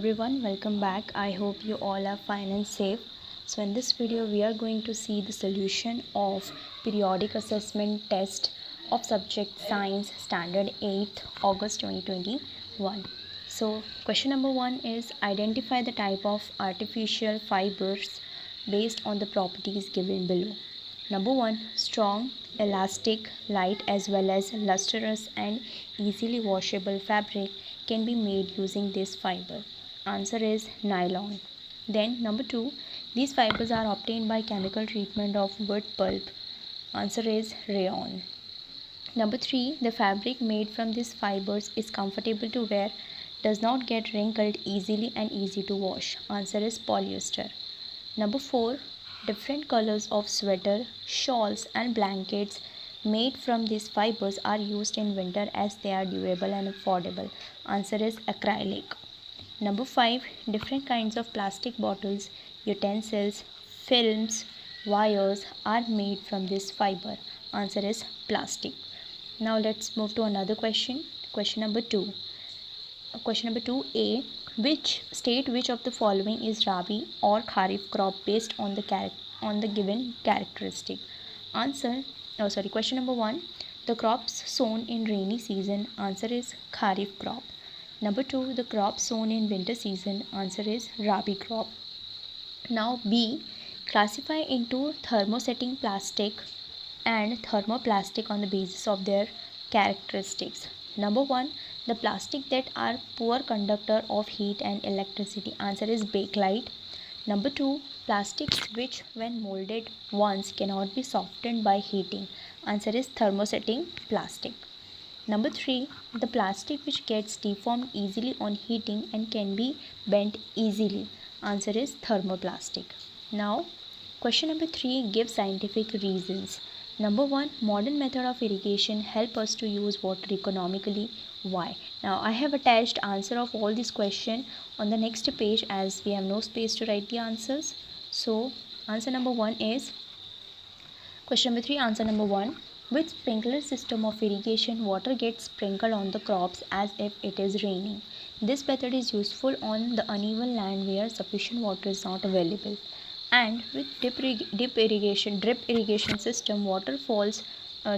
everyone, welcome back. I hope you all are fine and safe. So in this video we are going to see the solution of periodic assessment test of subject science standard 8th August 2021. So question number 1 is identify the type of artificial fibers based on the properties given below. Number 1, strong, elastic, light as well as lustrous and easily washable fabric can be made using this fiber. Answer is nylon. Then number 2, these fibers are obtained by chemical treatment of wood pulp. Answer is rayon. Number 3, the fabric made from these fibers is comfortable to wear, does not get wrinkled easily and easy to wash. Answer is polyester. Number 4, different colors of sweater, shawls and blankets made from these fibers are used in winter as they are durable and affordable. Answer is acrylic. Number 5, different kinds of plastic bottles, utensils, films, wires are made from this fiber. Answer is plastic. Now let's move to another question. Question number 2. Question number 2a, which of the following is rabi or kharif crop based on the given characteristic? Question number 1, the crops sown in rainy season. Answer is kharif crop. Number 2, the crops sown in winter season. Answer is rabi crop. Now B, classify into thermosetting plastic and thermoplastic on the basis of their characteristics. Number 1, the plastic that are poor conductor of heat and electricity. Answer is bakelite. Number 2, plastics which when molded once cannot be softened by heating. Answer is thermosetting plastic. Number 3, the plastic which gets deformed easily on heating and can be bent easily. Answer is thermoplastic. Now, question number 3, give scientific reasons. Number 1, modern method of irrigation help us to use water economically. Why? Now, I have attached answer of all these questions on the next page as we have no space to write the answers. So, answer number 1 is, question number 3, answer number 1, with sprinkler system of irrigation, water gets sprinkled on the crops as if it is raining. This method is useful on the uneven land where sufficient water is not available. And with drip irrigation system, water falls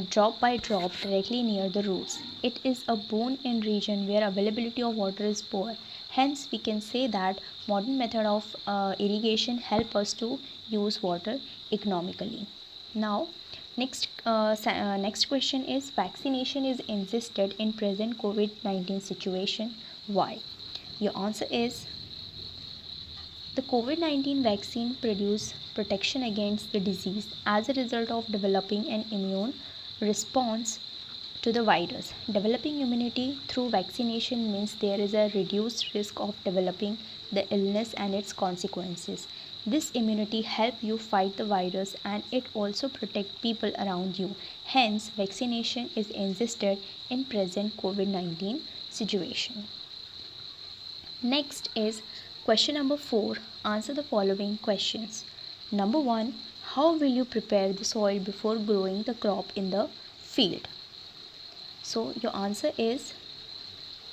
drop by drop directly near the roots. It is a boon in region where availability of water is poor. Hence, we can say that modern method of irrigation help us to use water economically. Now, next question is, vaccination is insisted in present COVID-19 situation. Why? Your answer is, the COVID-19 vaccine produces protection against the disease as a result of developing an immune response to the virus. Developing immunity through vaccination means there is a reduced risk of developing the illness and its consequences. This immunity helps you fight the virus and it also protects people around you. Hence, vaccination is insisted in present COVID-19 situation. Next is question number 4. Answer the following questions. Number 1, how will you prepare the soil before growing the crop in the field? So your answer is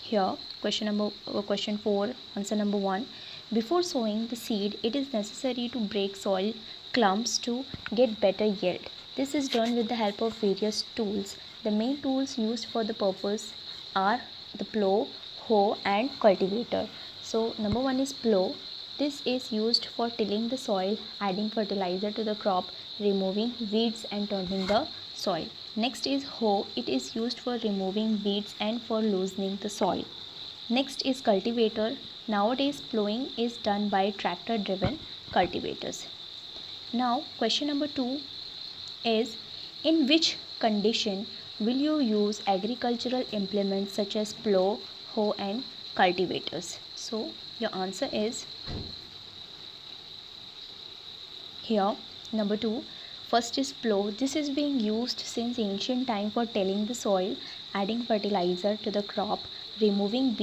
here, question 4, answer number 1. Before sowing the seed, it is necessary to break soil clumps to get better yield. This is done with the help of various tools. The main tools used for the purpose are the plow, hoe and cultivator. So number 1 is plow. This is used for tilling the soil, adding fertilizer to the crop, removing weeds and turning the soil. Next is hoe. It is used for removing weeds and for loosening the soil. Next is cultivator. Nowadays plowing is done by tractor driven cultivators. Now question number 2 is, in which condition will you use agricultural implements such as plow, hoe and cultivators? So your answer is here, number 2. First is plow. This is being used since ancient time for tilling the soil, adding fertilizer to the crop, removing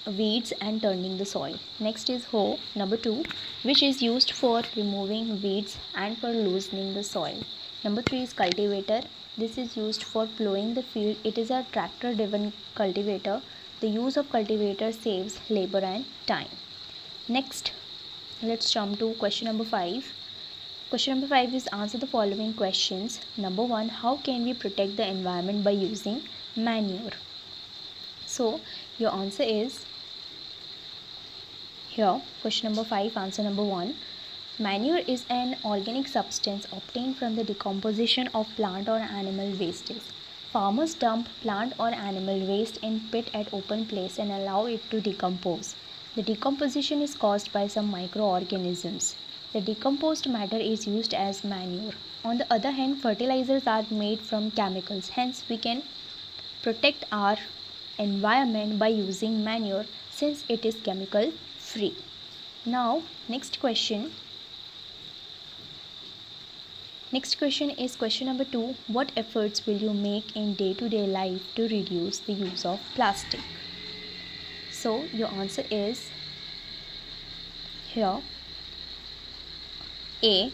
weeds and turning the soil. Next is hoe, number 2, which is used for removing weeds and for loosening the soil. Number 3 is cultivator. This is used for plowing the field. It is a tractor driven cultivator. The use of cultivator saves labor and time. Next, let's jump to question number 5. Question number 5 is answer the following questions. Number 1, how can we protect the environment by using manure? So your answer is here, question number 5, answer number 1. Manure is an organic substance obtained from the decomposition of plant or animal wastes. Farmers dump plant or animal waste in pit at open place and allow it to decompose. The decomposition is caused by some microorganisms. The decomposed matter is used as manure. On the other hand, fertilizers are made from chemicals. Hence, we can protect our environment by using manure since it is chemical free. Now, next question is question number 2. What efforts will you make in day-to-day life to reduce the use of plastic? So your answer is here. A.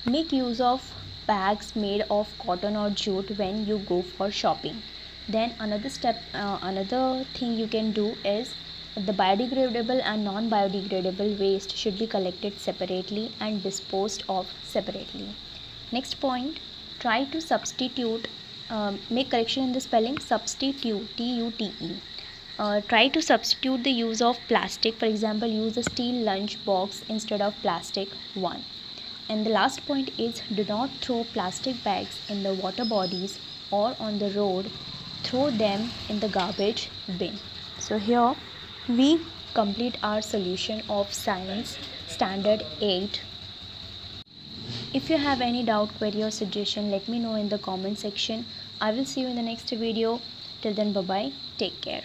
Make use of bags made of cotton or jute when you go for shopping. Then another thing you can do is the biodegradable and non-biodegradable waste should be collected separately and disposed of separately. Next point, try to substitute, make correction in the spelling, substitute, T-U-T-E. Try to substitute the use of plastic. For example, use a steel lunch box instead of plastic one. And the last point is, do not throw plastic bags in the water bodies or on the road. Throw them in the garbage bin. So here we complete our solution of Science Standard 8. If you have any doubt, query or suggestion, let me know in the comment section. I will see you in the next video. Till then, bye bye. Take care.